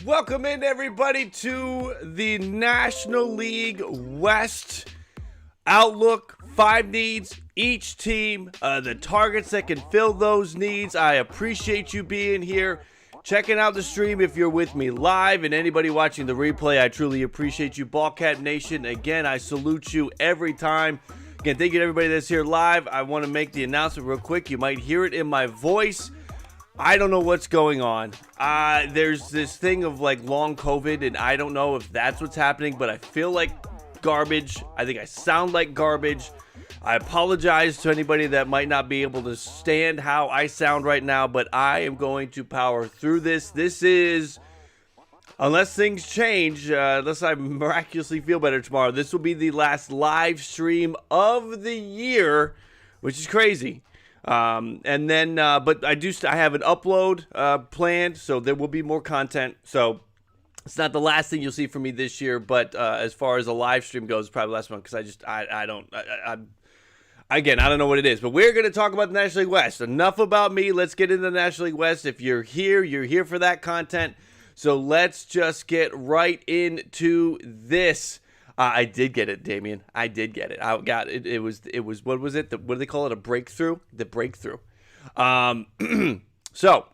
Welcome in, everybody, to the National League West Outlook. 5 needs, each team, the targets that can fill those needs. I appreciate you being here, checking out the stream if you're with me live, and anybody watching the replay, I truly appreciate you. Ballcat Nation, again, I salute you every time. Again, thank you to everybody that's here live. I want to make the announcement real quick. You might hear it in my voice. I don't know what's going on. There's this thing of like long COVID, and I don't know if that's what's happening, but I feel like garbage. I think I sound like garbage. I apologize to anybody that might not be able to stand how I sound right now, but I am going to power through this. This is, unless things change, unless I miraculously feel better tomorrow, this will be the last live stream of the year, which is crazy. And then, but I have an upload planned, so there will be more content. So it's not the last thing you'll see from me this year, but as far as a live stream goes, probably the last one, because I don't know what it is. But we're going to talk about the National League West. Enough about me. Let's get into the National League West. If you're here for that content. So let's just get right into this. I did get it, Damien. I did get it. I got it. It was what was it? What do they call it? A breakthrough? The breakthrough. So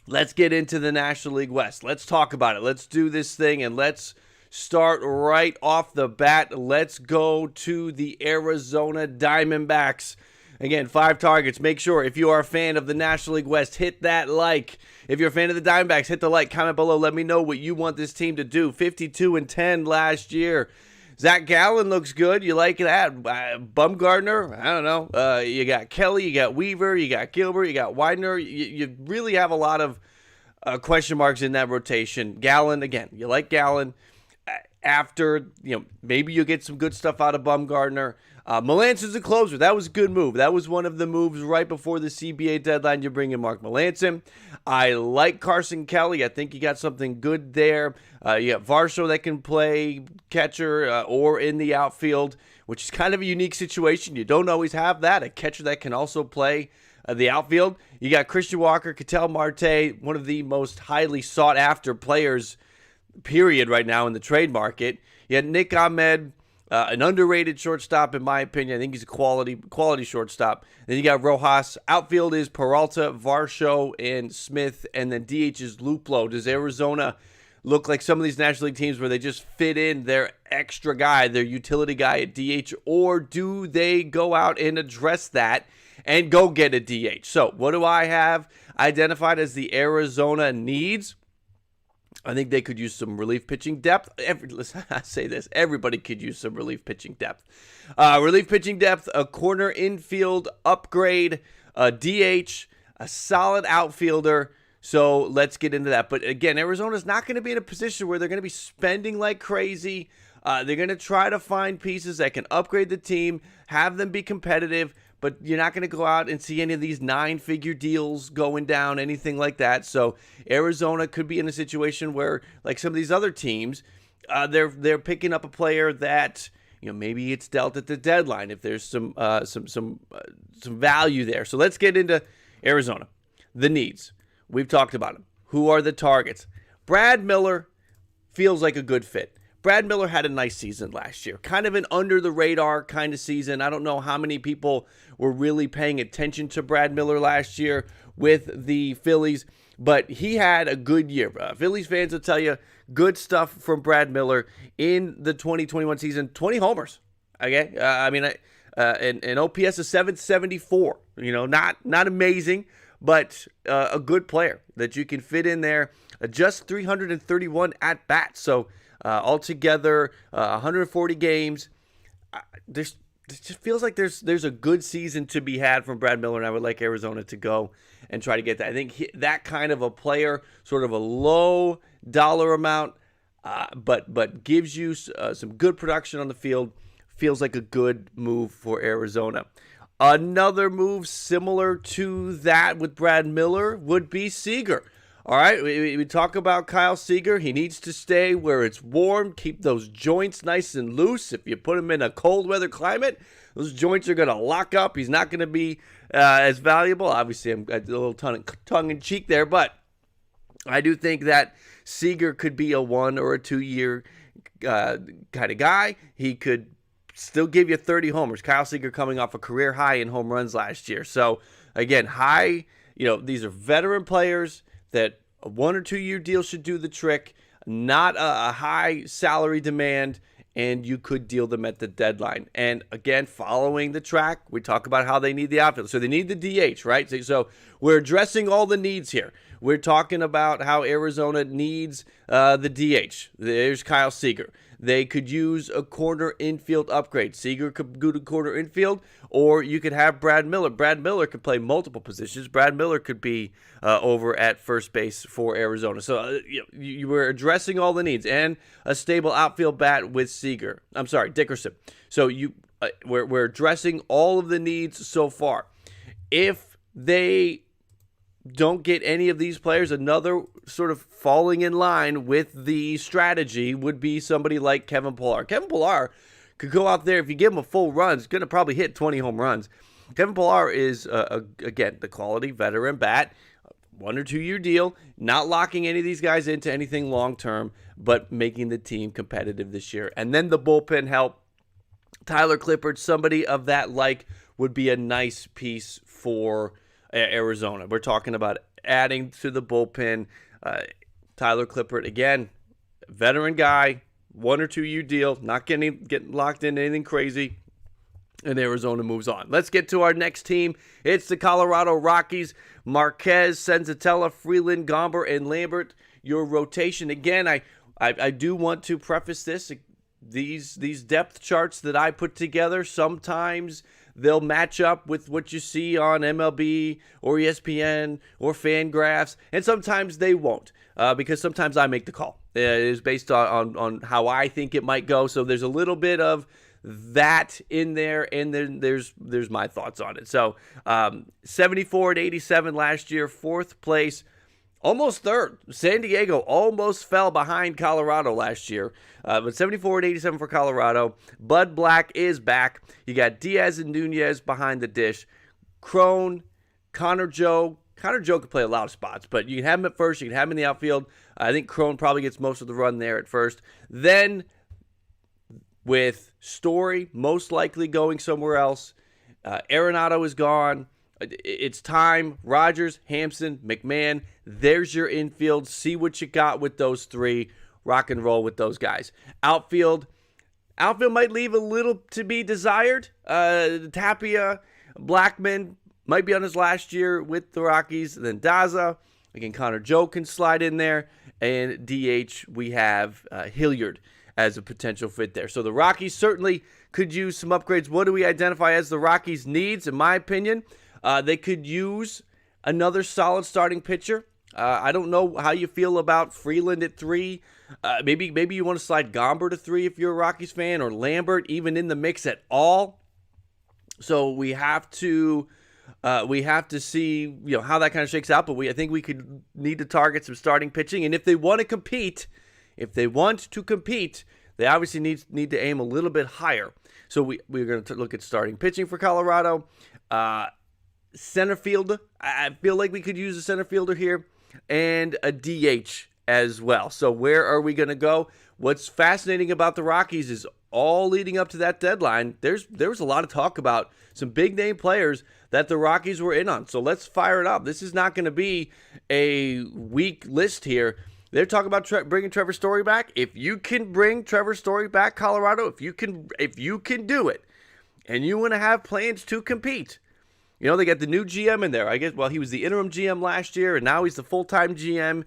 let's get into the National League West. Let's talk about it. Let's do this thing, and let's start right off the bat. Let's go to the Arizona Diamondbacks. Again, 5 targets. Make sure, if you are a fan of the National League West, hit that like. If you're a fan of the Diamondbacks, hit the like. Comment below. Let me know what you want this team to do. 52-10 last year. Zach Gallen looks good. You like that? Bumgarner? I don't know. You got Kelly. You got Weaver. You got Gilbert. You got Widener. You really have a lot of question marks in that rotation. Gallen, again, you like Gallen. After, maybe you'll get some good stuff out of Bumgarner. Melancon's a closer. That was a good move. That was one of the moves right before the CBA deadline. You bring in Mark Melancon. I like Carson Kelly. I think you got something good there. You got Varsho that can play catcher or in the outfield, which is kind of a unique situation. You don't always have that. A catcher that can also play the outfield. You got Christian Walker, Ketel Marte, one of the most highly sought-after players, period, right now in the trade market. You had Nick Ahmed, an underrated shortstop, in my opinion. I think he's a quality shortstop. Then you got Rojas. Outfield is Peralta, Varsho, and Smith. And then DH is Luplow. Does Arizona look like some of these National League teams where they just fit in their extra guy, their utility guy at DH? Or do they go out and address that and go get a DH? So what do I have identified as the Arizona needs? I think they could use some relief pitching depth. Listen, I say this. Everybody could use some relief pitching depth. Relief pitching depth, a corner infield upgrade, a DH, a solid outfielder. So let's get into that. But again, Arizona's not going to be in a position where they're going to be spending like crazy. They're going to try to find pieces that can upgrade the team, have them be competitive, but you're not going to go out and see any of these 9-figure deals going down, anything like that. So Arizona could be in a situation where, like some of these other teams, they're picking up a player that, maybe it's dealt at the deadline if there's some value there. So let's get into Arizona. The needs. We've talked about them. Who are the targets? Brad Miller feels like a good fit. Brad Miller had a nice season last year. Kind of an under-the-radar kind of season. I don't know how many people were really paying attention to Brad Miller last year with the Phillies, but he had a good year. Phillies fans will tell you good stuff from Brad Miller in the 2021 season. 20 homers. Okay? An OPS of 774. Not amazing, but a good player that you can fit in there. Just 331 at-bats. So, altogether, 140 games. It just feels like there's a good season to be had from Brad Miller, and I would like Arizona to go and try to get that. I think that kind of a player, sort of a low dollar amount, but gives you some good production on the field, feels like a good move for Arizona. Another move similar to that with Brad Miller would be Seager. All right, we talk about Kyle Seager. He needs to stay where it's warm, keep those joints nice and loose. If you put him in a cold weather climate, those joints are going to lock up. He's not going to be as valuable. Obviously, I'm a little tongue in cheek there, but I do think that Seager could be a 1 or a 2 year kind of guy. He could still give you 30 homers. Kyle Seager coming off a career high in home runs last year. So again, these are veteran players that a 1 or 2 year deal should do the trick, not a high salary demand, and you could deal them at the deadline. And again, following the track, we talk about how they need the outfield. So they need the DH, right? So we're addressing all the needs here. We're talking about how Arizona needs the DH. There's Kyle Seager. They could use a corner infield upgrade. Seager could go to corner infield, or you could have Brad Miller. Brad Miller could play multiple positions. Brad Miller could be over at first base for Arizona. So you were addressing all the needs, and a stable outfield bat with Dickerson. So we're addressing all of the needs so far. If they don't get any of these players, another sort of falling in line with the strategy would be somebody like Kevin Pillar. Kevin Pillar could go out there, if you give him a full run, he's going to probably hit 20 home runs. Kevin Pillar is, again, the quality veteran bat, 1 or 2 year deal, not locking any of these guys into anything long term, but making the team competitive this year. And then the bullpen help. Tyler Clippard, somebody of that like, would be a nice piece for Arizona. We're talking about adding to the bullpen. Tyler Clippard, again, veteran guy, 1 or 2 year deal, not getting locked into anything crazy, and Arizona moves on. Let's get to our next team. It's the Colorado Rockies. Marquez, Senzatella, Freeland, Gomber, and Lambert, your rotation. Again, I do want to preface this. These depth charts that I put together, sometimes they'll match up with what you see on MLB or ESPN or Fangraphs, and sometimes they won't, because sometimes I make the call. It is based on how I think it might go, so there's a little bit of that in there, and then there's my thoughts on it. So 74 and 87 last year, 4th place. Almost 3rd. San Diego almost fell behind Colorado last year. But 74 and 87 for Colorado. Bud Black is back. You got Diaz and Nunez behind the dish. Crone, Connor Joe. Connor Joe could play a lot of spots, but you can have him at first. You can have him in the outfield. I think Crone probably gets most of the run there at first. Then with Story most likely going somewhere else. Arenado is gone. It's time. Rogers, Hampson, McMahon. There's your infield. See what you got with those 3. Rock and roll with those guys. Outfield might leave a little to be desired. Tapia, Blackman might be on his last year with the Rockies. Then Daza. Again, Connor Joe can slide in there. And DH, we have Hilliard as a potential fit there. So the Rockies certainly could use some upgrades. What do we identify as the Rockies' needs, in my opinion? They could use another solid starting pitcher. I don't know how you feel about Freeland at 3. Maybe you want to slide Gomber to 3 if you're a Rockies fan, or Lambert even in the mix at all. So we have to see how that kind of shakes out. But I think we could need to target some starting pitching. And if they want to compete, they obviously need to aim a little bit higher. So we're going to look at starting pitching for Colorado. Center field, I feel like we could use a center fielder here, and a DH as well. So where are we going to go? What's fascinating about the Rockies is all leading up to that deadline, there was a lot of talk about some big name players that the Rockies were in on. So let's fire it up. This is not going to be a weak list here. They're talking about bringing Trevor Story back. If you can bring Trevor Story back, Colorado, if you can do it, and you want to have plans to compete. They got the new GM in there. I guess, he was the interim GM last year, and now he's the full-time GM.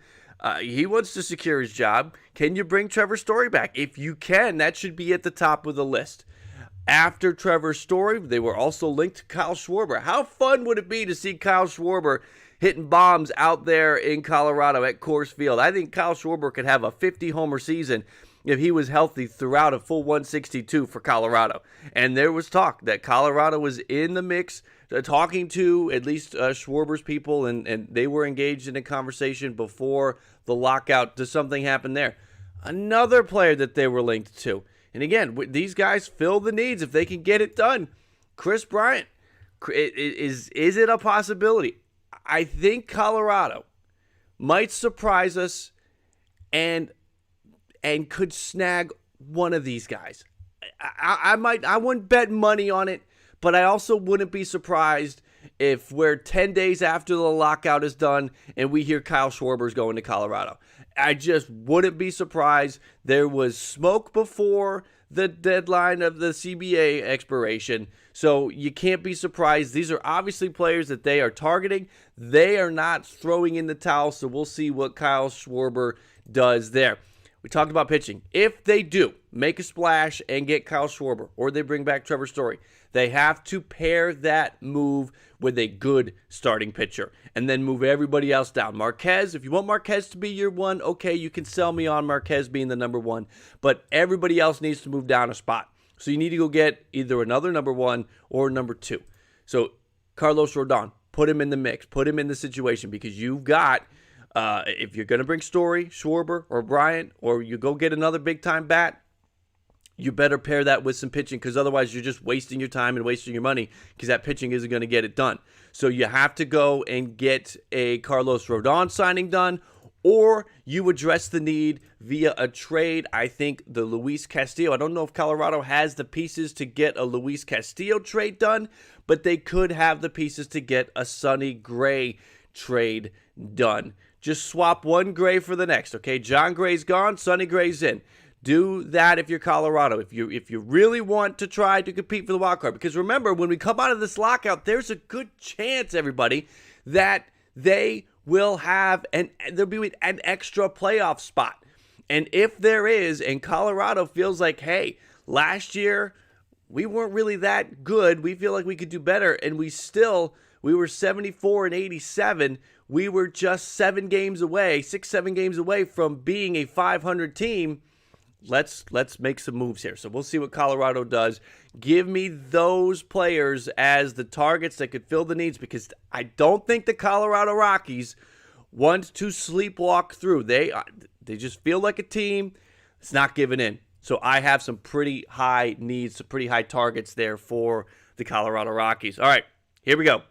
He wants to secure his job. Can you bring Trevor Story back? If you can, that should be at the top of the list. After Trevor Story, they were also linked to Kyle Schwarber. How fun would it be to see Kyle Schwarber hitting bombs out there in Colorado at Coors Field? I think Kyle Schwarber could have a 50-homer season if he was healthy throughout a full 162 for Colorado. And there was talk that Colorado was in the mix, talking to at least Schwarber's people, and they were engaged in a conversation before the lockout. Does something happen there? Another player that they were linked to. And again, these guys fill the needs if they can get it done. Chris Bryant, is it a possibility? I think Colorado might surprise us and could snag one of these guys. I wouldn't bet money on it, but I also wouldn't be surprised if we're 10 days after the lockout is done and we hear Kyle Schwarber's going to Colorado. I just wouldn't be surprised. There was smoke before the deadline of the CBA expiration, so you can't be surprised. These are obviously players that they are targeting. They are not throwing in the towel, so we'll see what Kyle Schwarber does there. We talked about pitching. If they do make a splash and get Kyle Schwarber, or they bring back Trevor Story, they have to pair that move with a good starting pitcher and then move everybody else down. Marquez, if you want Marquez to be your one, okay, you can sell me on Marquez being the number one, but everybody else needs to move down a spot. So you need to go get either another number one or number two. So Carlos Rodon, put him in the mix, put him in the situation, because you've got, if you're going to bring Story, Schwarber, or Bryant, or you go get another big-time bat, you better pair that with some pitching, because otherwise you're just wasting your time and wasting your money, because that pitching isn't going to get it done. So you have to go and get a Carlos Rodon signing done, or you address the need via a trade. I think the Luis Castillo, I don't know if Colorado has the pieces to get a Luis Castillo trade done, but they could have the pieces to get a Sonny Gray trade done. Just swap one Gray for the next, okay? John Gray's gone, Sonny Gray's in. Do that if you're Colorado. If you really want to try to compete for the wild card. Because remember, when we come out of this lockout, there's a good chance, everybody, that they will have there'll be an extra playoff spot. And if there is, and Colorado feels like, hey, last year we weren't really that good. We feel like we could do better, and we were 74 and 87. We were just 7 games away, 6-7 games away from being a 500 team. Let's make some moves here. So we'll see what Colorado does. Give me those players as the targets that could fill the needs, because I don't think the Colorado Rockies want to sleepwalk through. They just feel like a team that's not giving in. So I have some pretty high needs, some pretty high targets there for the Colorado Rockies. All right, here we go.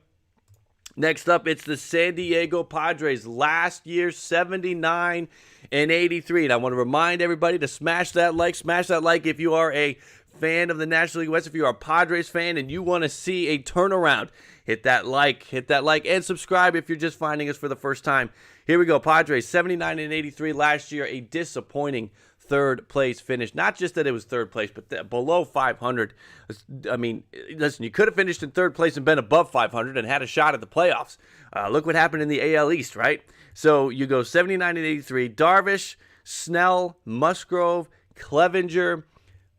Next up, it's the San Diego Padres. Last year, 79 and 83. And I want to remind everybody to smash that like. Smash that like if you are a fan of the National League West. If you are a Padres fan and you want to see a turnaround, hit that like, and subscribe if you're just finding us for the first time. Here we go. Padres, 79 and 83 last year. A disappointing third place finish. Not just that it was third place, but below 500. I mean, listen, you could have finished in third place and been above 500 and had a shot at the playoffs. Look what happened in the AL East, right? So you go 79 and 83. Darvish, Snell, Musgrove, Clevinger,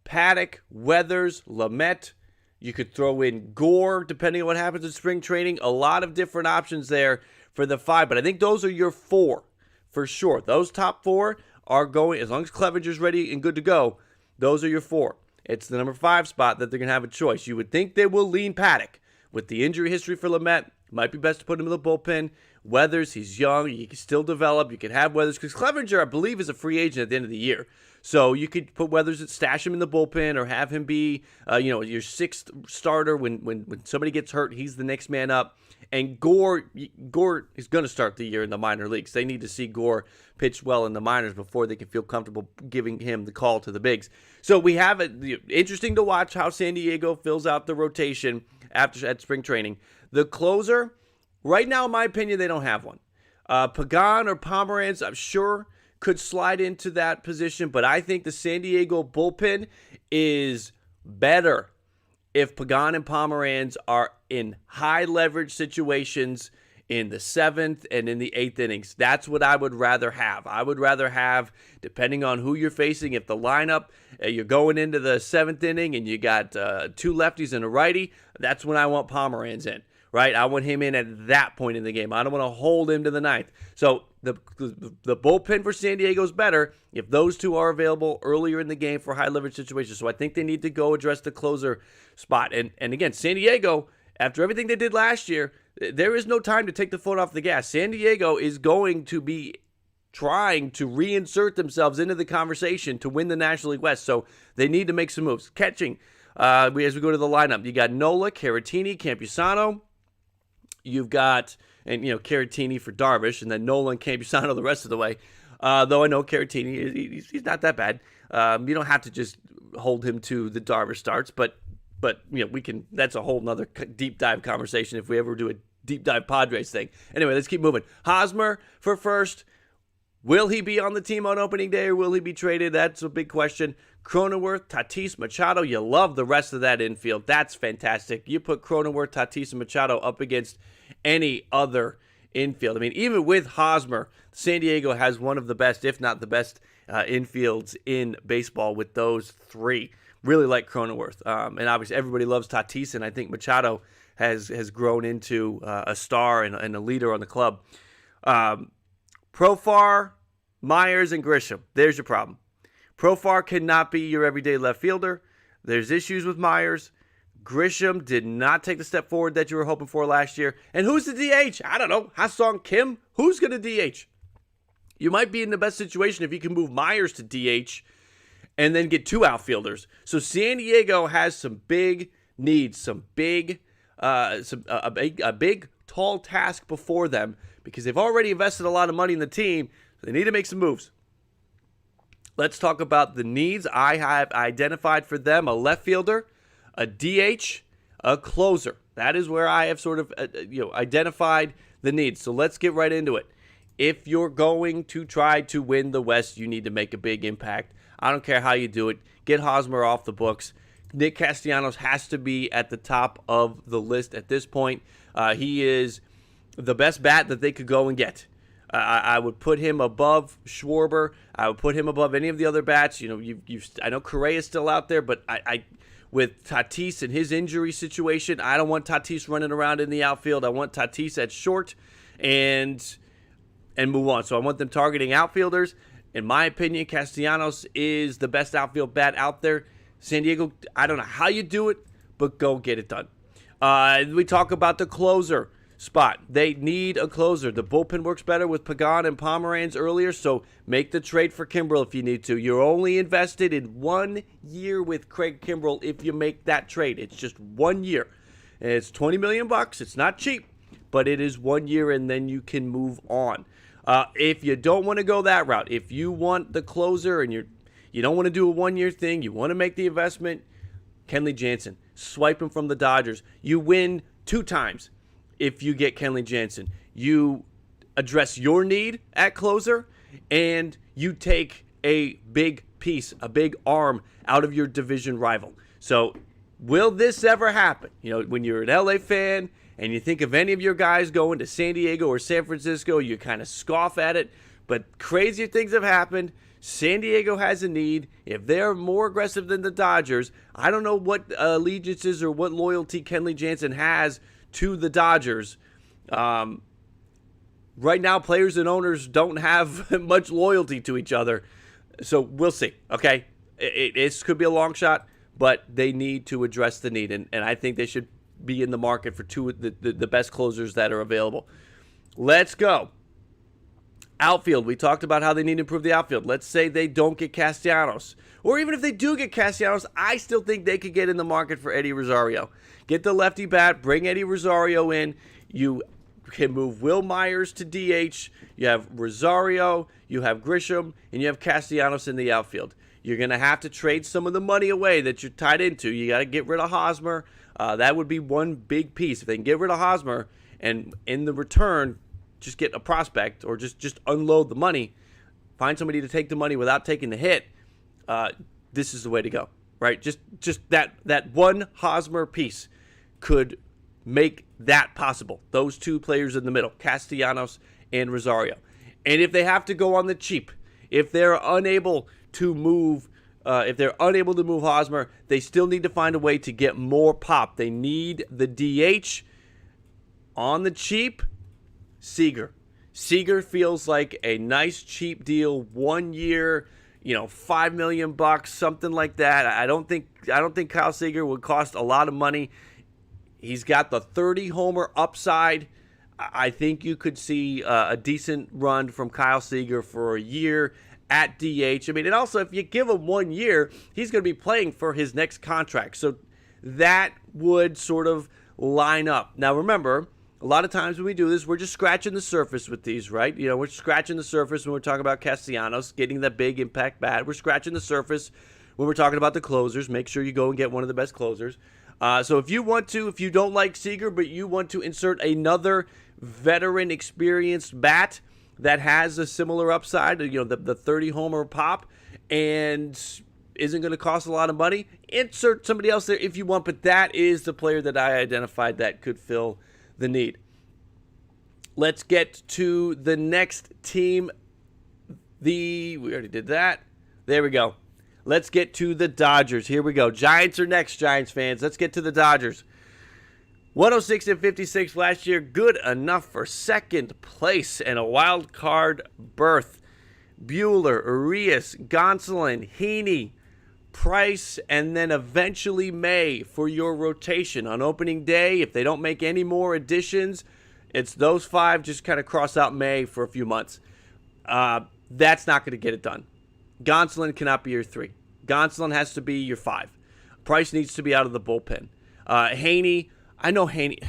Paddock, Weathers, Lamet. You could throw in Gore, depending on what happens in spring training. A lot of different options there for the 5, but I think those are your 4 for sure. Those top 4 are going, as long as Clevenger's ready and good to go, those are your 4. It's the number 5 spot that they're going to have a choice. You would think they will lean Paddock. With the injury history for Lamet, might be best to put him in the bullpen. Weathers, he's young. You can still develop. You can have Weathers, because Clevenger, I believe, is a free agent at the end of the year. So you could put Weathers, stash him in the bullpen, or have him be, your 6th starter. When somebody gets hurt, he's the next man up. And Gore is going to start the year in the minor leagues. They need to see Gore pitch well in the minors before they can feel comfortable giving him the call to the bigs. So we have it. Interesting to watch how San Diego fills out the rotation at spring training. The closer, right now, in my opinion, they don't have one. Pagan or Pomeranz, I'm sure, could slide into that position, but I think the San Diego bullpen is better if Pagan and Pomeranz are in high leverage situations in the 7th and in the 8th innings. That's what I would rather have. I would rather have, depending on who you're facing, if the lineup, you're going into the 7th inning and you got 2 lefties and a righty, that's when I want Pomeranz in, right? I want him in at that point in the game. I don't want to hold him to the 9th. So the bullpen for San Diego is better if those 2 are available earlier in the game for high leverage situations. So I think they need to go address the closer spot. And again, San Diego, after everything they did last year, there is no time to take the foot off the gas. San Diego is going to be trying to reinsert themselves into the conversation to win the National League West. So they need to make some moves. Catching, as we go to the lineup, you got Nola, Caratini, Campusano. You've got and Caratini for Darvish, and then Nolan Campusano the rest of the way. Though I know Caratini, he's not that bad. You don't have to just hold him to the Darvish starts, but we can. That's a whole nother deep dive conversation if we ever do a deep dive Padres thing. Anyway, let's keep moving. Hosmer for first. Will he be on the team on opening day or will he be traded? That's a big question. Cronenworth, Tatis, Machado. You love the rest of that infield. That's fantastic. You put Cronenworth, Tatis, and Machado up against any other infield. I mean, even with Hosmer, San Diego has one of the best, if not the best, infields in baseball with those three. Really like Cronenworth. And obviously everybody loves Tatis, and I think Machado has grown into a star and a leader on the club. Profar, Myers, and Grisham. There's your problem. Profar cannot be your everyday left fielder. There's issues with Myers. Grisham did not take the step forward that you were hoping for last year. And who's the DH? I don't know. Ha-Sung Kim? Who's going to DH? You might be in the best situation if you can move Myers to DH and then get two outfielders. So San Diego has some big needs, a big, tall task before them because they've already invested a lot of money in the team. So they need to make some moves. Let's talk about the needs I have identified for them: a left fielder, a DH, a closer. That is where I have sort of identified the needs. So let's get right into it. If you're going to try to win the West, you need to make a big impact. I don't care how you do it. Get Hosmer off the books. Nick Castellanos has to be at the top of the list at this point. He is the best bat that they could go and get. I would put him above Schwarber. I would put him above any of the other bats. I know Correa's still out there, but I with Tatis and his injury situation, I don't want Tatis running around in the outfield. I want Tatis at short and move on. So I want them targeting outfielders. In my opinion, Castellanos is the best outfield bat out there. San Diego, I don't know how you do it, but go get it done. We talk about the closer spot. They need a closer. The bullpen works better with Pagan and Pomeranz earlier, so make the trade for Kimbrel if you need to. You're only invested in 1 year with Craig Kimbrel if you make that trade. It's just 1 year. And it's $20 million. It's not cheap, but it is 1 year, and then you can move on. If you don't want to go that route, if you want the closer and you don't want to do a 1 year thing, you want to make the investment, Kenley Jansen, swipe him from the Dodgers. You win 2 times if you get Kenley Jansen. You address your need at closer, and you take a big piece, a big arm out of your division rival. So will this ever happen? When you're an LA fan and you think of any of your guys going to San Diego or San Francisco, you kind of scoff at it. But crazier things have happened. San Diego has a need. If they're more aggressive than the Dodgers, I don't know what allegiances or what loyalty Kenley Jansen has to the Dodgers. Right now, players and owners don't have much loyalty to each other. So we'll see, okay? It could be a long shot, but they need to address the need. And I think they should be in the market for two of the best closers that are available. Let's go. Outfield. We talked about how they need to improve the outfield. Let's say they don't get Castellanos. Or even if they do get Castellanos, I still think they could get in the market for Eddie Rosario. Get the lefty bat, bring Eddie Rosario in. You can move Will Myers to DH. You have Rosario, you have Grisham, and you have Castellanos in the outfield. You're going to have to trade some of the money away that you're tied into. You got to get rid of Hosmer. That would be one big piece. If they can get rid of Hosmer and in the return just get a prospect or just unload the money, find somebody to take the money without taking the hit, this is the way to go, right? Just that one Hosmer piece could make that possible. Those two players in the middle, Castellanos and Rosario. And if they have to go on the cheap, if they're unable to move Hosmer, they still need to find a way to get more pop. They need the DH on the cheap. Seager feels like a nice cheap deal, 1 year, $5 million, something like that. I don't think Kyle Seager would cost a lot of money. He's got the 30 homer upside. I think you could see a decent run from Kyle Seager for a year at DH. I mean, and also if you give him 1 year, he's going to be playing for his next contract. So that would sort of line up. Now remember, A lot of times when we do this, we're just scratching the surface with these, right? You know, we're scratching the surface when we're talking about Castellanos getting that big impact bat. We're scratching the surface when we're talking about the closers. Make sure you go and get one of the best closers. So if you want to, if you don't like Seager, but you want to insert another veteran experienced bat that has a similar upside, you know, the 30 homer pop, and isn't going to cost a lot of money, insert somebody else there if you want, but that is the player that I identified that could fill the need. Let's get to the next team. We already did that. There we go. Let's get to the Dodgers. Here we go. Giants are next, Giants fans. Let's get to the Dodgers. 106-56 last year. Good enough for second place and a wild card berth. Buehler, Urias, Gonsolin, Heaney, Price, and then eventually May for your rotation. On opening day, if they don't make any more additions, it's those 5. Just kind of cross out May for a few months. That's not going to get it done. Gonsolin cannot be your 3. Gonsolin has to be your 5. Price needs to be out of the bullpen. Heaney, I know Heaney.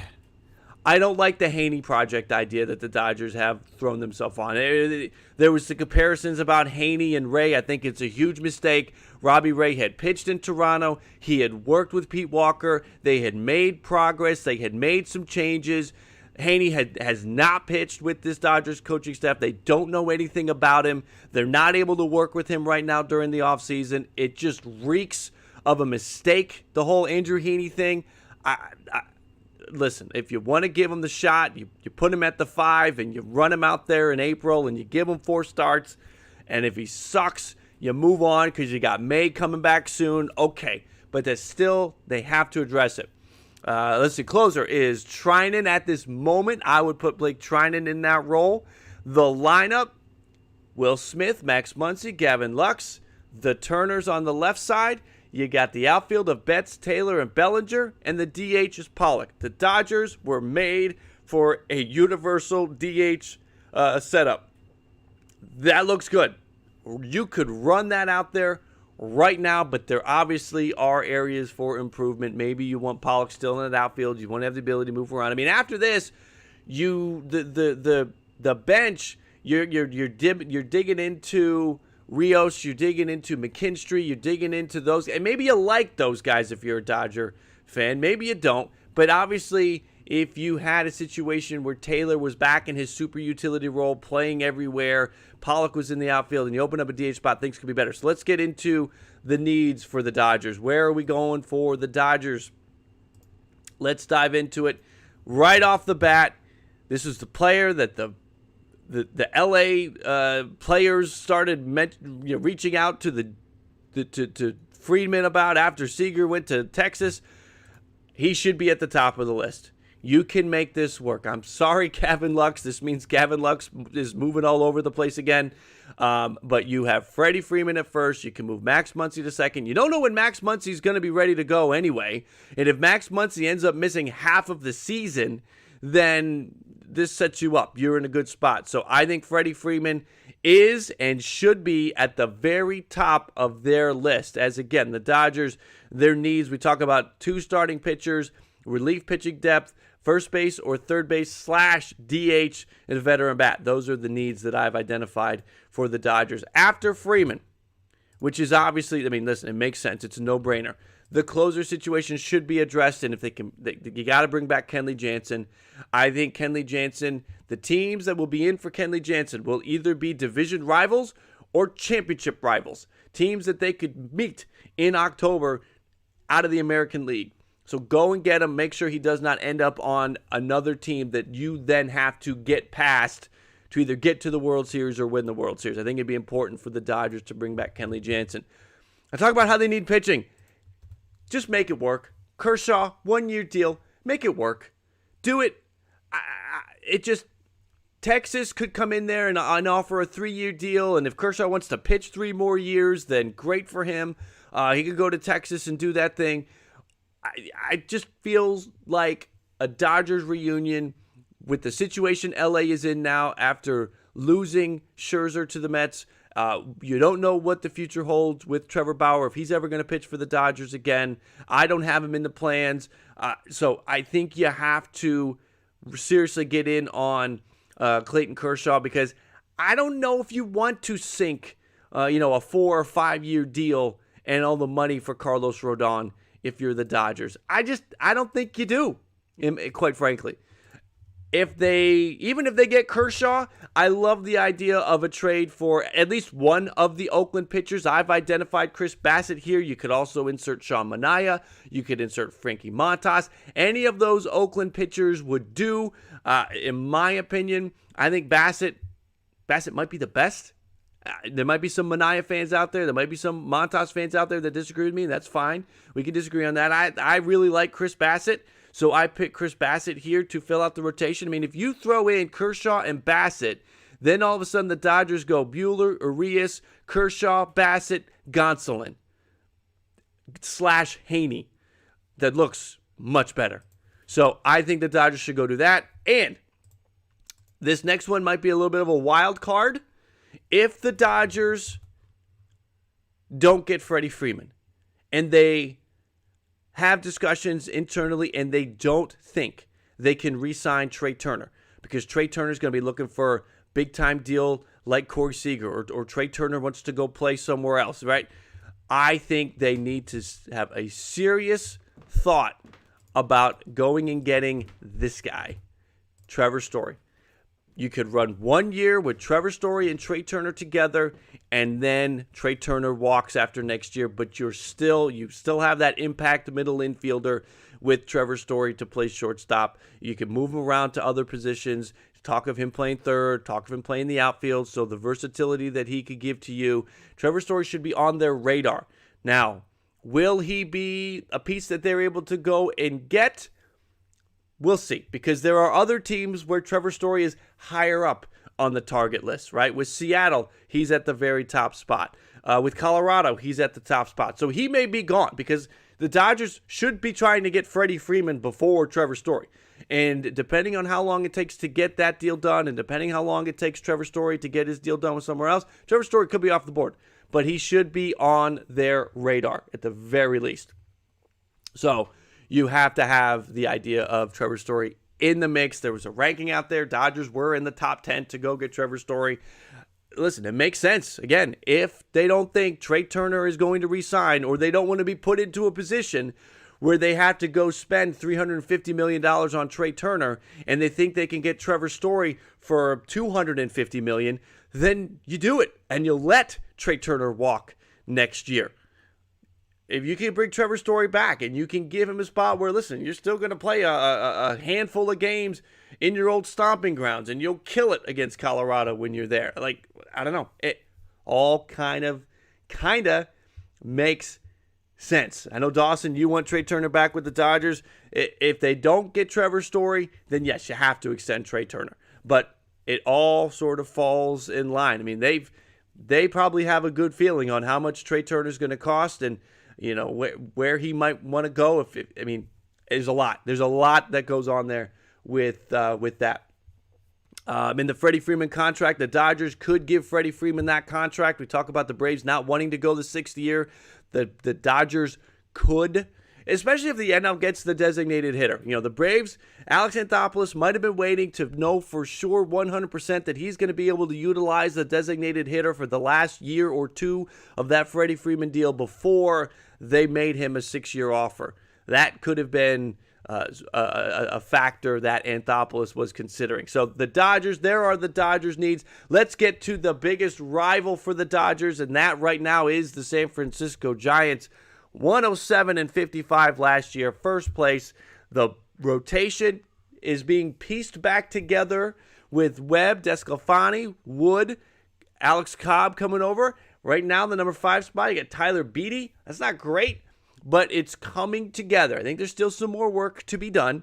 I don't like the Heaney project idea that the Dodgers have thrown themselves on. There was the comparisons about Heaney and Ray. I think it's a huge mistake. Robbie Ray had pitched in Toronto. He had worked with Pete Walker. They had made progress. They had made some changes. Heaney has not pitched with this Dodgers coaching staff. They don't know anything about him. They're not able to work with him right now during the offseason. It just reeks of a mistake, the whole Andrew Heaney thing. Listen, if you want to give him the shot, you put him at the 5 and you run him out there in April and you give him 4 starts. And if he sucks, you move on because you got May coming back soon. Okay, but that's still, they have to address it. Let's see, closer is Trinan at this moment. I would put Blake Trinan in that role. The lineup, Will Smith, Max Muncy, Gavin Lux. The Turners on the left side. You got the outfield of Betts, Taylor, and Bellinger, and the DH is Pollock. The Dodgers were made for a universal DH setup. That looks good. You could run that out there right now, but there obviously are areas for improvement. Maybe you want Pollock still in the outfield. You want to have the ability to move around. I mean, after this, the bench, you're digging into Rios, you're digging into McKinstry, you're digging into those, and maybe you like those guys if you're a Dodger fan. Maybe you don't, but obviously if you had a situation where Taylor was back in his super utility role, playing everywhere, Pollock was in the outfield, and you open up a DH spot, things could be better. So let's get into the needs for the Dodgers. Where are we going for the Dodgers? Let's dive into it. Right off the bat, this is the player that the LA players started reaching out to to Friedman about after Seager went to Texas. He should be at the top of the list. You can make this work. I'm sorry, Gavin Lux. This means Gavin Lux is moving all over the place again. But you have Freddie Freeman at first. You can move Max Muncy to second. You don't know when Max Muncy is going to be ready to go anyway. And if Max Muncy ends up missing half of the season, then this sets you up. You're in a good spot. So I think Freddie Freeman is and should be at the very top of their list. As again, the Dodgers, their needs, we talk about 2 starting pitchers, relief pitching depth, first base or third base / DH, and a veteran bat. Those are the needs that I've identified for the Dodgers. After Freeman, which is obviously, I mean, listen, it makes sense. It's a no-brainer. The closer situation should be addressed, and if you got to bring back Kenley Jansen. I think Kenley Jansen, the teams that will be in for Kenley Jansen will either be division rivals or championship rivals, teams that they could meet in October out of the American League. So go and get him. Make sure he does not end up on another team that you then have to get past to either get to the World Series or win the World Series. I think it'd be important for the Dodgers to bring back Kenley Jansen. I talk about how they need pitching. Just make it work. Kershaw, 1-year deal. Make it work. Do it. Texas could come in there and offer a 3-year deal, and if Kershaw wants to pitch 3 more years, then great for him. He could go to Texas and do that thing. I just feels like a Dodgers reunion with the situation LA is in now after losing Scherzer to the Mets. You don't know what the future holds with Trevor Bauer, if he's ever going to pitch for the Dodgers again. I don't have him in the plans. So I think you have to seriously get in on Clayton Kershaw, because I don't know if you want to sink, a 4 or 5 year deal and all the money for Carlos Rodon if you're the Dodgers. I don't think you do, quite frankly. Even if they get Kershaw, I love the idea of a trade for at least one of the Oakland pitchers. I've identified Chris Bassett here. You could also insert Sean Manaea. You could insert Frankie Montas. Any of those Oakland pitchers would do. In my opinion, I think Bassett might be the best. There might be some Manaea fans out there. There might be some Montas fans out there that disagree with me, and that's fine. We can disagree on that. I really like Chris Bassett. So I picked Chris Bassett here to fill out the rotation. I mean, if you throw in Kershaw and Bassett, then all of a sudden the Dodgers go Buehler, Urias, Kershaw, Bassett, Gonsolin / Haney. That looks much better. So I think the Dodgers should go do that. And this next one might be a little bit of a wild card. If the Dodgers don't get Freddie Freeman and they have discussions internally and they don't think they can re-sign Trey Turner, because Trey Turner is going to be looking for a big-time deal like Corey Seager, or Trey Turner wants to go play somewhere else, right? I think they need to have a serious thought about going and getting this guy, Trevor Story. You could run 1 year with Trevor Story and Trey Turner together, and then Trey Turner walks after next year, but you still have that impact middle infielder with Trevor Story to play shortstop. You can move him around to other positions, talk of him playing third, talk of him playing the outfield, so the versatility that he could give to you. Trevor Story should be on their radar. Now, will he be a piece that they're able to go and get? We'll see, because there are other teams where Trevor Story is higher up on the target list, right? With Seattle, he's at the very top spot. With Colorado, he's at the top spot. So he may be gone, because the Dodgers should be trying to get Freddie Freeman before Trevor Story. And depending on how long it takes to get that deal done, and depending how long it takes Trevor Story to get his deal done with somewhere else, Trevor Story could be off the board. But he should be on their radar at the very least. So you have to have the idea of Trevor Story in the mix. There was a ranking out there. Dodgers were in the top 10 to go get Trevor Story. Listen, it makes sense. Again, if they don't think Trey Turner is going to re-sign, or they don't want to be put into a position where they have to go spend $350 million on Trey Turner, and they think they can get Trevor Story for $250 million, then you do it, and you let Trey Turner walk next year. If you can bring Trevor Story back and you can give him a spot where, listen, you're still going to play a handful of games in your old stomping grounds, and you'll kill it against Colorado when you're there. Like, I don't know. It all kind of makes sense. I know, Dawson, you want Trey Turner back with the Dodgers. If they don't get Trevor Story, then yes, you have to extend Trey Turner. But it all sort of falls in line. I mean, they probably have a good feeling on how much Trey Turner's going to cost, and where he might want to go. There's a lot. There's a lot that goes on there with that. In the Freddie Freeman contract, the Dodgers could give Freddie Freeman that contract. We talk about the Braves not wanting to go the 6th year. The Dodgers could, especially if the NL gets the designated hitter. The Braves, Alex Anthopoulos might have been waiting to know for sure 100% that he's going to be able to utilize the designated hitter for the last year or two of that Freddie Freeman deal before they made him a 6-year offer. That could have been a factor that Anthopoulos was considering. So the Dodgers, there are the Dodgers' needs. Let's get to the biggest rival for the Dodgers, and that right now is the San Francisco Giants. 107-55 last year, first place. The rotation is being pieced back together with Webb, Desclafani, Wood, Alex Cobb coming over. Right now, the number 5 spot, you got Tyler Beede. That's not great, but it's coming together. I think there's still some more work to be done.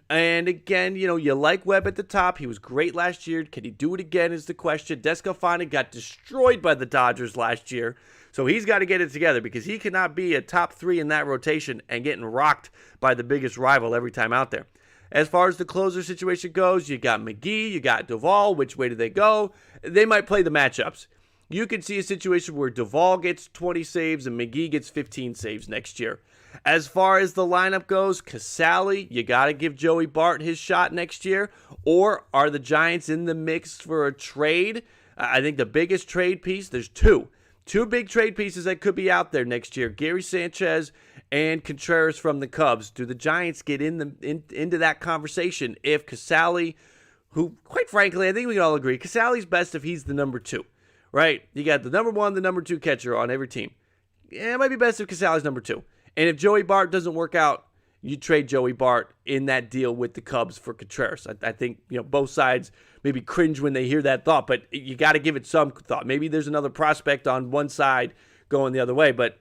And again, you like Webb at the top. He was great last year. Can he do it again is the question. Desclafani got destroyed by the Dodgers last year, so he's got to get it together, because he cannot be a top 3 in that rotation and getting rocked by the biggest rival every time out there. As far as the closer situation goes, you got McGee, you got Duvall. Which way do they go? They might play the matchups. you could see a situation where Duvall gets 20 saves and McGee gets 15 saves next year. As far as the lineup goes, Casale, you got to give Joey Bart his shot next year. Or are the Giants in the mix for a trade? I think the biggest trade piece, there's two big trade pieces that could be out there next year. Gary Sanchez and Contreras from the Cubs. Do the Giants get into that conversation if Casale, who, quite frankly, I think we can all agree, Casale's best if he's the number 2, right? You got the number 1, the number 2 catcher on every team. Yeah, it might be best if Casale's number 2. And if Joey Bart doesn't work out, you trade Joey Bart in that deal with the Cubs for Contreras. I think both sides maybe cringe when they hear that thought, but you got to give it some thought. Maybe there's another prospect on one side going the other way, but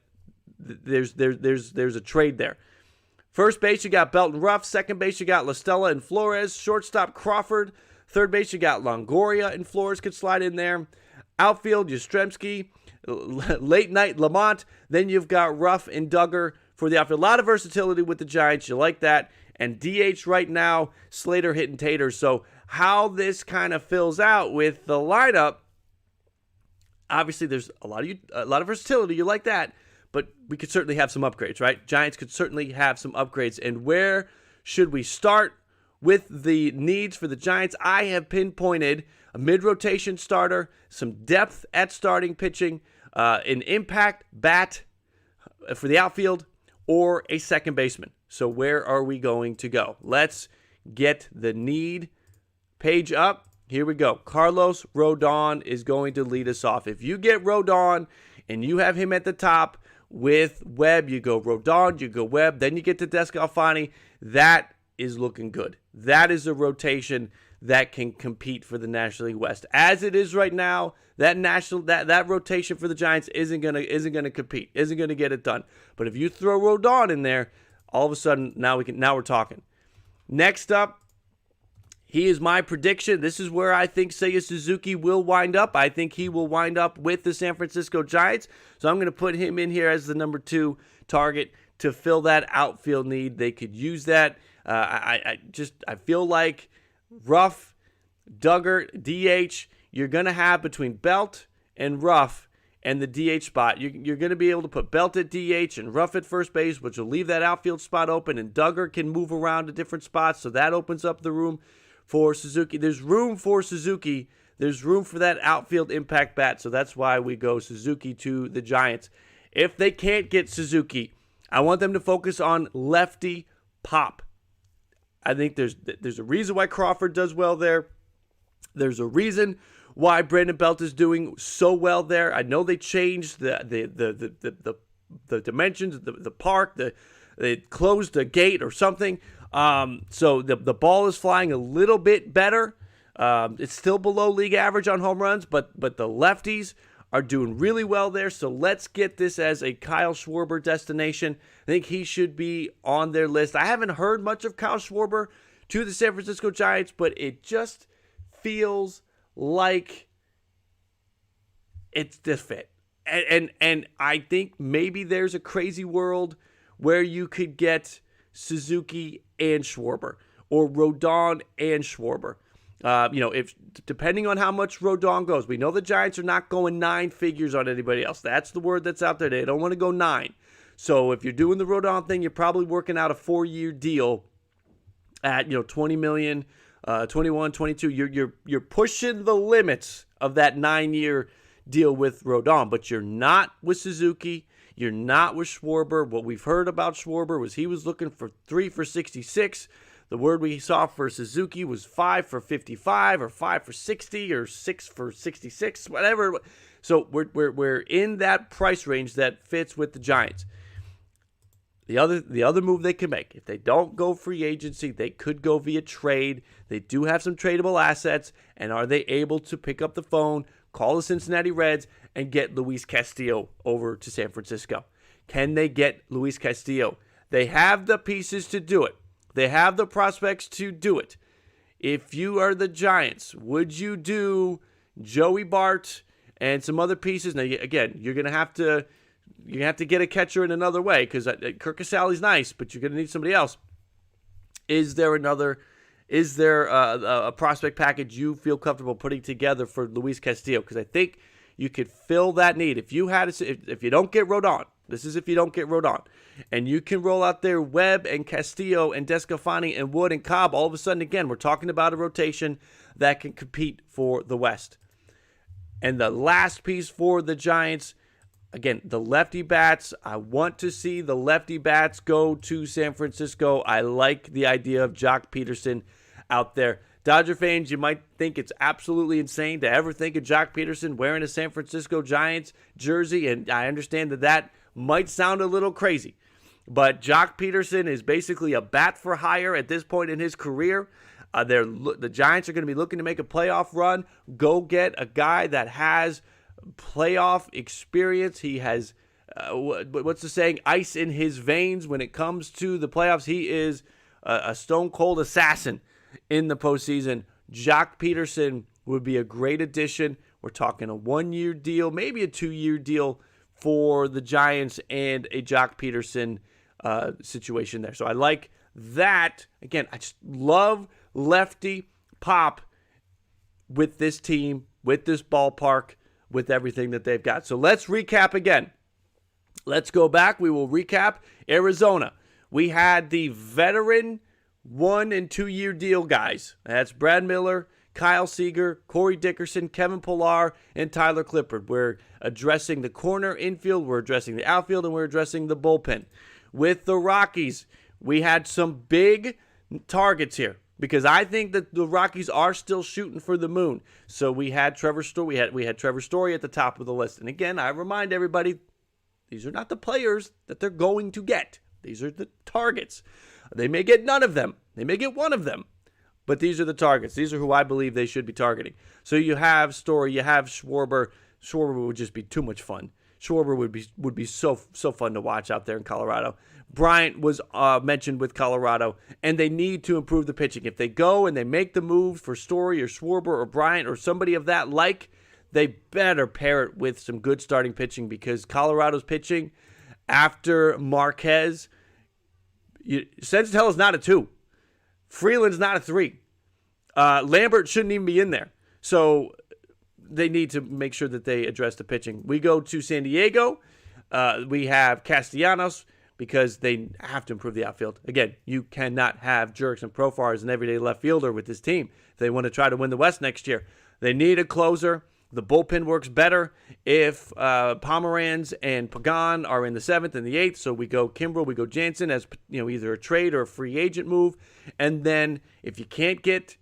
there's a trade there. First base, you got Belton Ruff. Second base, you got La Stella and Flores. Shortstop, Crawford. Third base, you got Longoria and Flores could slide in there. Outfield, Yastrzemski. Late night, Lamont. Then you've got Ruff and Duggar for the outfield. A lot of versatility with the Giants. You like that. And DH right now, Slater hitting taters. So how this kind of fills out with the lineup, obviously there's a lot of versatility. You like that. But we could certainly have some upgrades, right? Giants could certainly have some upgrades. And where should we start with the needs for the Giants? I have pinpointed a mid-rotation starter, some depth at starting pitching, an impact bat for the outfield, or a second baseman. So where are we going to go? Let's get the need page up. Here we go. Carlos Rodon is going to lead us off. If you get Rodon and you have him at the top with Webb, you go Rodon, you go Webb, then you get to Descalfani. That is looking good. That is a rotation that can compete for the National League West. As it is right now, that rotation for the Giants isn't gonna compete, isn't gonna get it done. But if you throw Rodon in there, all of a sudden now we're talking. Next up, he is my prediction. This is where I think Seiya Suzuki will wind up. I think he will wind up with the San Francisco Giants. So I'm going to put him in here as the number 2 target to fill that outfield need. They could use that. I feel like Ruff, Duggar, DH, you're going to have between Belt and Ruff and the DH spot. You're going to be able to put Belt at DH and Ruff at first base, which will leave that outfield spot open, and Duggar can move around to different spots, so that opens up the room for Suzuki. There's room for Suzuki. There's room for that outfield impact bat, so that's why we go Suzuki to the Giants. If they can't get Suzuki, I want them to focus on lefty pop. I think there's a reason why Crawford does well there. There's a reason why Brandon Belt is doing so well there. I know they changed the dimensions, the park, they closed the gate or something. So the ball is flying a little bit better. It's still below league average on home runs, but the lefties are doing really well there. So let's get this as a Kyle Schwarber destination. I think he should be on their list. I haven't heard much of Kyle Schwarber to the San Francisco Giants, but it just feels like it's the fit. And I think maybe there's a crazy world where you could get Suzuki and Schwarber, or Rodon and Schwarber. If depending on how much Rodon goes, we know the Giants are not going 9 figures on anybody else. That's the word that's out there. They don't want to go 9. So if you're doing the Rodon thing, you're probably working out a 4-year deal at $20 million, 21, 22. You're pushing the limits of that 9-year deal with Rodon, but you're not with Suzuki. You're not with Schwarber. What we've heard about Schwarber was he was looking for 3 for 66. The word we saw for Suzuki was 5 for 55 or 5 for 60 or 6 for 66, whatever. So we're in that price range that fits with the Giants. The other move they can make, if they don't go free agency, they could go via trade. They do have some tradable assets, and are they able to pick up the phone, call the Cincinnati Reds, and get Luis Castillo over to San Francisco? Can they get Luis Castillo? They have the pieces to do it. They have the prospects to do it. If you are the Giants, would you do Joey Bart and some other pieces? Now, again, you're going to have to get a catcher in another way, because Kirk Casale's nice, but you're going to need somebody else. Is there a prospect package you feel comfortable putting together for Luis Castillo? Because I think you could fill that need. If you don't get Rodon, this is if you don't get Rodon, and you can roll out there Webb and Castillo and Descafani and Wood and Cobb, all of a sudden, again, we're talking about a rotation that can compete for the West. And the last piece for the Giants, again, the lefty bats. I want to see the lefty bats go to San Francisco. I like the idea of Jock Peterson out there. Dodger fans, you might think it's absolutely insane to ever think of Jock Peterson wearing a San Francisco Giants jersey, and I understand that might sound a little crazy. But Jock Peterson is basically a bat for hire at this point in his career. The Giants are going to be looking to make a playoff run. Go get a guy that has playoff experience. He has, what's the saying, ice in his veins when it comes to the playoffs. He is a stone-cold assassin in the postseason. Jock Peterson would be a great addition. We're talking a 1-year deal, maybe a 2-year deal for the Giants and a Jock Peterson situation there. So I like that. Again, I just love lefty pop with this team, with this ballpark, with everything that they've got. So let's recap again. Let's go back. We will recap Arizona. We had the veteran 1- and 2-year deal guys. That's Brad Miller, Kyle Seager, Corey Dickerson, Kevin Pillar, and Tyler Clippard. We're addressing the corner infield, we're addressing the outfield, and we're addressing the bullpen. With the Rockies, we had some big targets here because I think that the Rockies are still shooting for the moon. So we had Trevor Story. We had Trevor Story at the top of the list. And again, I remind everybody, these are not the players that they're going to get. These are the targets. They may get none of them. They may get one of them. But these are the targets. These are who I believe they should be targeting. So you have Story, you have Schwarber. Schwarber would just be too much fun. Schwarber would be so fun to watch out there in Colorado. Bryant was mentioned with Colorado, and they need to improve the pitching. If they go and they make the move for Story or Schwarber or Bryant or somebody of that like, they better pair it with some good starting pitching because Colorado's pitching after Marquez, Senzatella is not a 2. Freeland's not a 3. Lambert shouldn't even be in there. So they need to make sure that they address the pitching. We go to San Diego. We have Castellanos because they have to improve the outfield. Again, you cannot have Jerks and Profar as an everyday left fielder with this team if they want to try to win the West next year. They need a closer. The bullpen works better if Pomeranz and Pagan are in the 7th and the 8th. So we go Kimbrel, we go Jansen as either a trade or a free agent move. And then if you can't get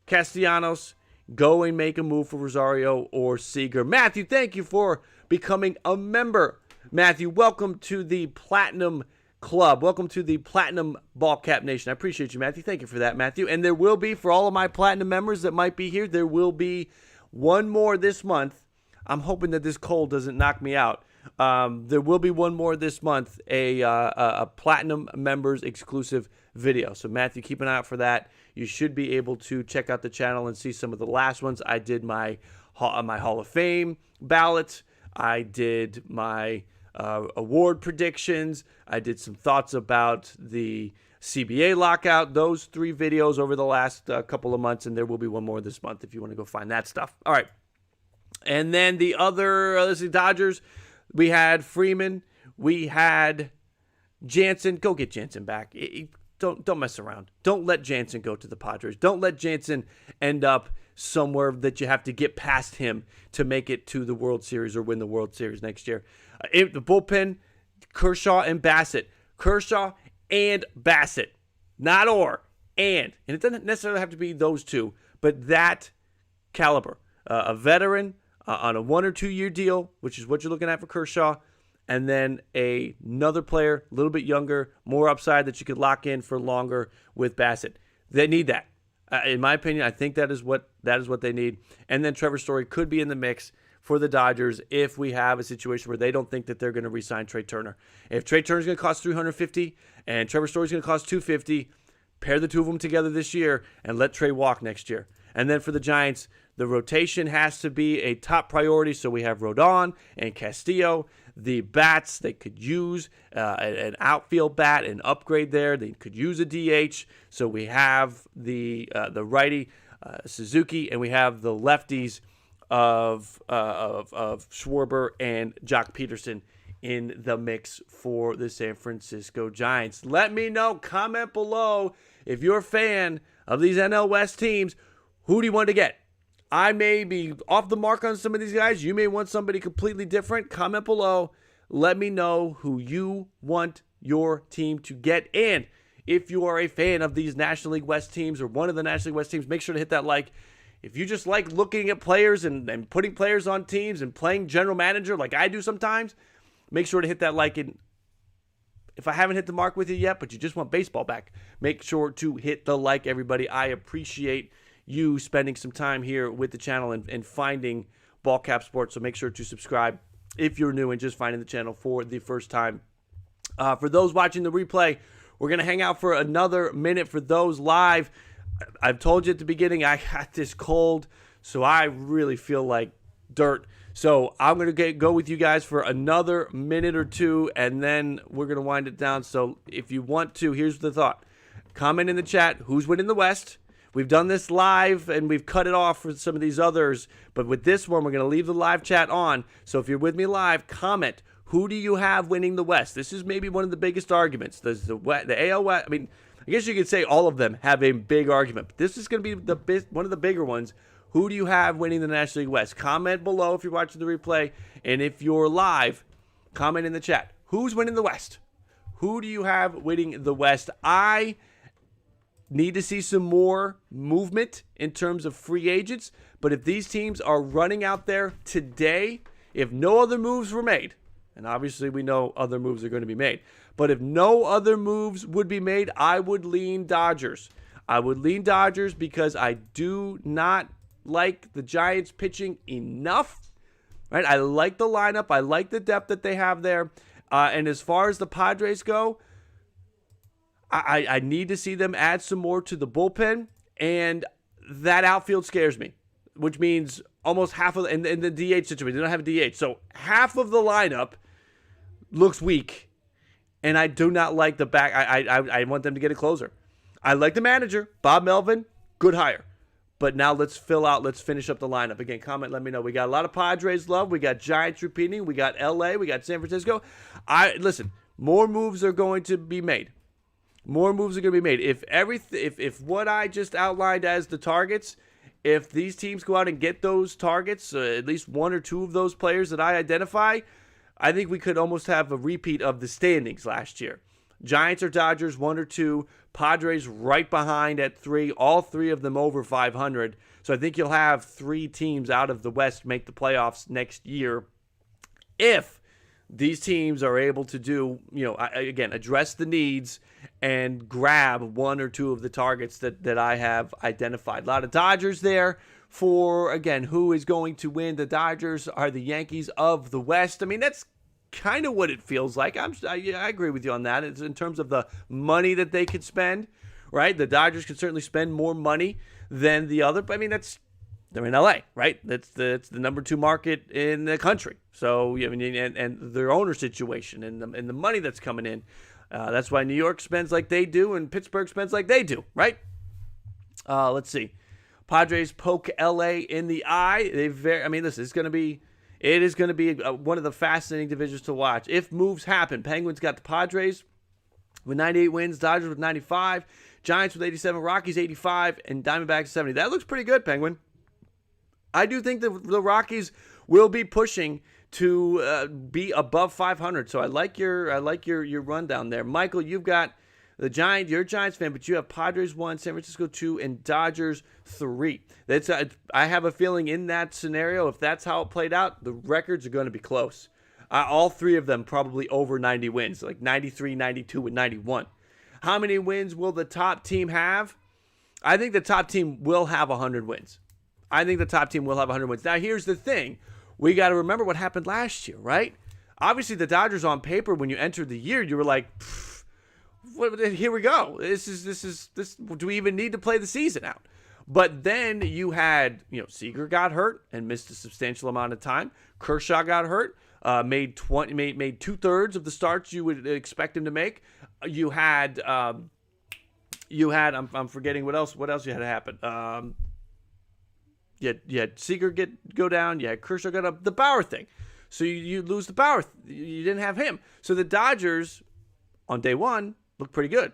Castellanos, go and make a move for Rosario or Seager. Matthew, thank you for becoming a member. Matthew, welcome to the Platinum Club. Welcome to the Platinum Ballcap Nation. I appreciate you, Matthew. Thank you for that, Matthew. And there will be, for all of my Platinum members that might be here, there will be one more this month. I'm hoping that this cold doesn't knock me out. There will be one more this month, a Platinum members exclusive video. So, Matthew, keep an eye out for that. You should be able to check out the channel and see some of the last ones. I did my Hall of Fame ballot. I did my award predictions. I did some thoughts about the CBA lockout. Those 3 videos over the last couple of months, and there will be one more this month if you want to go find that stuff. All right. And then the other, Dodgers, we had Freeman. We had Jansen. Go get Jansen back. Don't mess around. Don't let Jansen go to the Padres. Don't let Jansen end up somewhere that you have to get past him to make it to the World Series or win the World Series next year. The bullpen, Kershaw and Bassett. Kershaw and Bassett. Not or, and. And it doesn't necessarily have to be those two, but that caliber. A veteran on a 1 or 2 year deal, which is what you're looking at for Kershaw, and then another player, a little bit younger, more upside that you could lock in for longer with Bassett. They need that. In my opinion, I think that is what they need. And then Trevor Story could be in the mix for the Dodgers if we have a situation where they don't think that they're going to re-sign Trey Turner. If Trey Turner's going to cost $350 and Trevor Story's going to cost $250, pair the two of them together this year and let Trey walk next year. And then for the Giants, the rotation has to be a top priority. So we have Rodon and Castillo. The bats, they could use an outfield bat, an upgrade there. They could use a DH. So we have the righty Suzuki, and we have the lefties, of Schwarber and Jock Peterson in the mix for the San Francisco Giants. Let me know, comment below, if you're a fan of these NL West teams, who do you want to get? I may be off the mark on some of these guys. You may want somebody completely different. Comment below. Let me know who you want your team to get. And if you are a fan of these National League West teams or one of the National League West teams, make sure to hit that like. If you just like looking at players and putting players on teams and playing general manager like I do sometimes, make sure to hit that like. And if I haven't hit the mark with you yet, but you just want baseball back, make sure to hit the like, everybody. I appreciate you spending some time here with the channel and finding Ballcap Sports. So make sure to subscribe if you're new and just finding the channel for the first time. For those watching the replay, we're going to hang out for another minute. For those live, I've told you at the beginning, I got this cold, so I really feel like dirt. So I'm going to go with you guys for another minute or two, and then we're going to wind it down. So if you want to, here's the thought. Comment in the chat, who's winning the West? We've done this live, and we've cut it off for some of these others. But with this one, we're going to leave the live chat on. So if you're with me live, comment, who do you have winning the West? This is maybe one of the biggest arguments. The AL West, I mean, I guess you could say all of them have a big argument. But this is going to be one of the bigger ones. Who do you have winning the National League West? Comment below if you're watching the replay. And if you're live, comment in the chat. Who's winning the West? Who do you have winning the West? I need to see some more movement in terms of free agents. But if these teams are running out there today, if no other moves were made, and obviously we know other moves are going to be made, but if no other moves would be made, I would lean Dodgers. I would lean Dodgers because I do not like the Giants pitching enough. Right? I like the lineup. I like the depth that they have there. And as far as the Padres go, I need to see them add some more to the bullpen. And that outfield scares me, which means almost half of in the DH situation. They don't have a DH. So half of the lineup looks weak. And I do not like the back. I want them to get a closer. I like the manager, Bob Melvin, good hire. But now let's finish up the lineup. Again, comment, let me know. We got a lot of Padres love. We got Giants repeating. We got LA. We got San Francisco. Listen, more moves are going to be made. More moves are going to be made. If what I just outlined as the targets, if these teams go out and get those targets, at least one or two of those players that I identify, I think we could almost have a repeat of the standings last year. Giants or Dodgers, 1 or 2. Padres right behind at 3. All 3 of them over 500. So I think you'll have 3 teams out of the West make the playoffs next year if these teams are able to do, again, address the needs and grab 1 or 2 of the targets that I have identified. A lot of Dodgers there for, again, who is going to win. The Dodgers are the Yankees of the West. I mean, that's kind of what it feels like. I agree with you on that. It's in terms of the money that they could spend, right? The Dodgers could certainly spend more money than the other. But I mean, they're in LA, right? That's the number 2 market in the country. So I mean, and their owner situation and the money that's coming in. That's why New York spends like they do and Pittsburgh spends like they do, right? Let's see. Padres poke LA in the eye. Listen, it is going to be one of the fascinating divisions to watch. If moves happen, Penguins got the Padres with 98 wins, Dodgers with 95, Giants with 87, Rockies 85, and Diamondbacks 70. That looks pretty good, Penguin. I do think the Rockies will be pushing to be above 500. So I like your rundown there, Michael. You've got the Giants. You're a Giants fan, but you have Padres 1, San Francisco 2, and Dodgers 3. I have a feeling in that scenario, if that's how it played out, the records are going to be close. All 3 of them probably over 90 wins, like 93, 92, and 91. How many wins will the top team have? I think the top team will have 100 wins. Now, here's the thing. We got to remember what happened last year, right? Obviously, the Dodgers on paper, when you entered the year, you were like, here we go. This. Do we even need to play the season out? But then you had, Seager got hurt and missed a substantial amount of time. Kershaw got hurt, made 2/3 of the starts you would expect him to make. You had I'm forgetting what else you had to happen. You had Seager go down. You had Kershaw go up. The Bauer thing. So you lose the Bauer. You didn't have him. So the Dodgers on day one looked pretty good.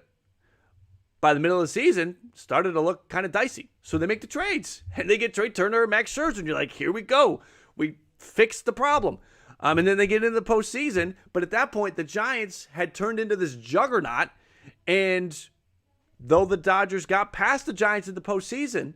By the middle of the season, started to look kind of dicey. So they make the trades. And they get Trey Turner and Max Scherzer. And you're like, here we go. We fixed the problem. And then they get into the postseason. But at that point, the Giants had turned into this juggernaut. And though the Dodgers got past the Giants in the postseason,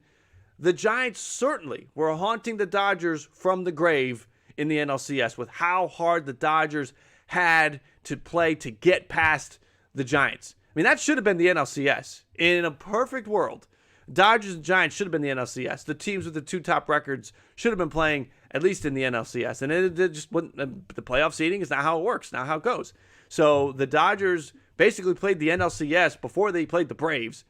the Giants certainly were haunting the Dodgers from the grave in the NLCS with how hard the Dodgers had to play to get past the Giants. I mean, that should have been the NLCS. In a perfect world, Dodgers and Giants should have been the NLCS. The teams with the two top records should have been playing at least in the NLCS. And it just wouldn't, the playoff seeding is not how it works, not how it goes. So the Dodgers basically played the NLCS before they played the Braves.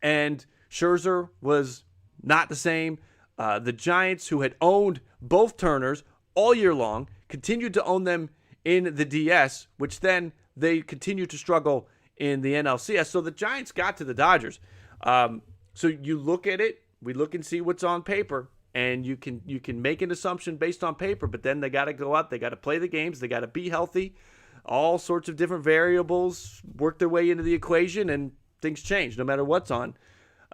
And Scherzer was not the same. The Giants, who had owned both Turners all year long, continued to own them in the DS, which then they continued to struggle in the NLCS. So the Giants got to the Dodgers. So you look at it, we look and see what's on paper, and you can make an assumption based on paper, but then they got to go out, they got to play the games, they got to be healthy. All sorts of different variables work their way into the equation, and things change no matter what's on.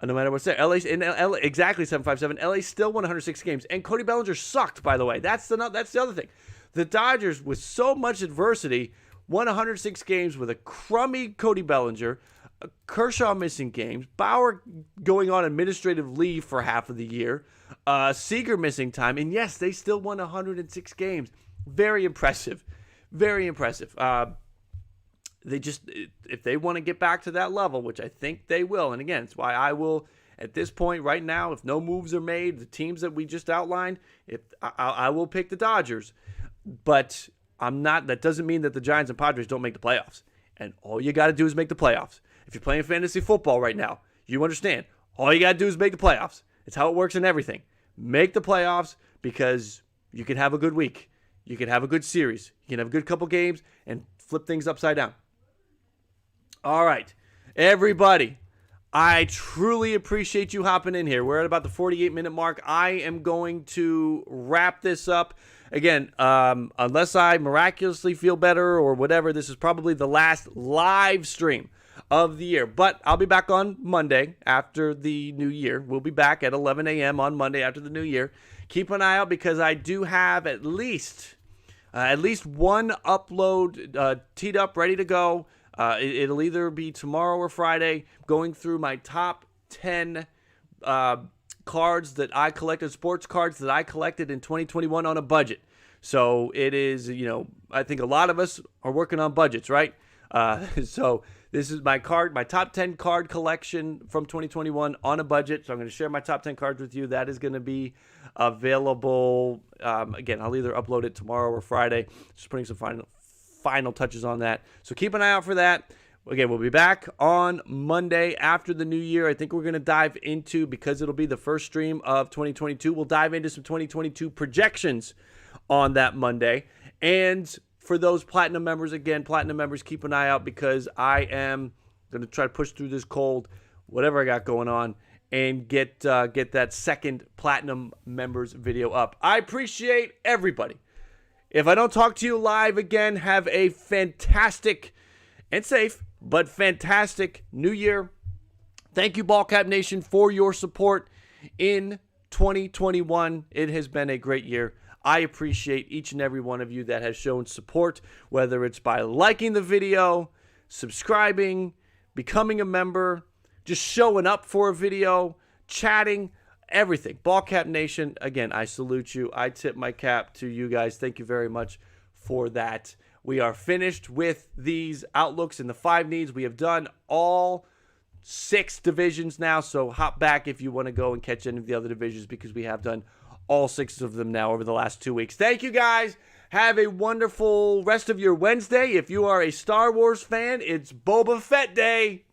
No matter what's there. LA, exactly 757. LA still won 106 games. And Cody Bellinger sucked, by the way. That's the other thing. The Dodgers, with so much adversity, won 106 games with a crummy Cody Bellinger, Kershaw missing games, Bauer going on administrative leave for half of the year, Seager missing time. And yes, they still won 106 games. Very impressive. Very impressive. If they want to get back to that level, which I think they will, and again, it's why I will, at this point right now, if no moves are made, the teams that we just outlined, I will pick the Dodgers. But that doesn't mean that the Giants and Padres don't make the playoffs. And all you got to do is make the playoffs. If you're playing fantasy football right now, you understand. All you got to do is make the playoffs. It's how it works in everything. Make the playoffs because you can have a good week. You can have a good series. You can have a good couple games and flip things upside down. All right, everybody, I truly appreciate you hopping in here. We're at about the 48-minute mark. I am going to wrap this up. Again, unless I miraculously feel better or whatever, this is probably the last live stream of the year. But I'll be back on Monday after the new year. We'll be back at 11 a.m. on Monday after the new year. Keep an eye out because I do have at least one upload teed up, ready to go. It'll either be tomorrow or Friday, going through my top 10 cards that I collected, sports cards that I collected in 2021 on a budget. So it is, I think a lot of us are working on budgets, right? So this is my top 10 card collection from 2021 on a budget. So I'm going to share my top 10 cards with you. That is going to be available. Again, I'll either upload it tomorrow or Friday. Just putting some final touches on that. So keep an eye out for that. Again, we'll be back on Monday after the new year. I think we're going to dive into, because it'll be the first stream of 2022, we'll dive into some 2022 projections on that Monday. And for those platinum members, keep an eye out because I am going to try to push through this cold, whatever I got going on, and get that second platinum members video up. I appreciate everybody. If I don't talk to you live again, have a fantastic and safe, but fantastic new year. Thank you, Ballcap Nation, for your support in 2021. It has been a great year. I appreciate each and every one of you that has shown support, whether it's by liking the video, subscribing, becoming a member, just showing up for a video, chatting, everything. Ballcap Nation, again, I salute you. I tip my cap to you guys. Thank you very much for that. We are finished with these outlooks and the 5 needs. We have done all 6 divisions now, so hop back if you want to go and catch any of the other divisions because we have done all 6 of them now over the last 2 weeks. Thank you, guys. Have a wonderful rest of your Wednesday. If you are a Star Wars fan, it's Boba Fett Day.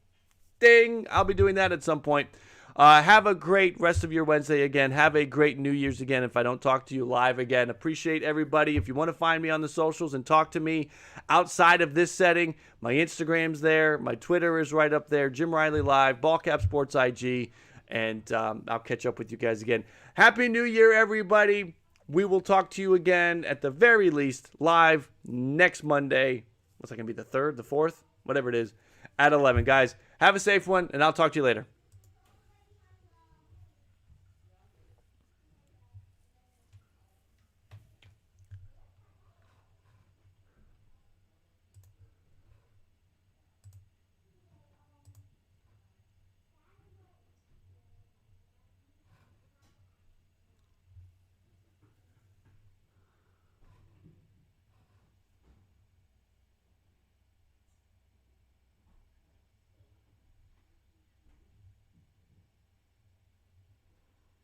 Ding. I'll be doing that at some point. Have a great rest of your Wednesday again. Have a great New Year's again if I don't talk to you live again. Appreciate everybody. If you want to find me on the socials and talk to me outside of this setting, my Instagram's there. My Twitter is right up there. Jim Riley Live, Ballcap Sports IG. And I'll catch up with you guys again. Happy New Year, everybody. We will talk to you again at the very least live next Monday. What's that going to be, the 3rd, the 4th? Whatever it is, at 11. Guys, have a safe one, and I'll talk to you later.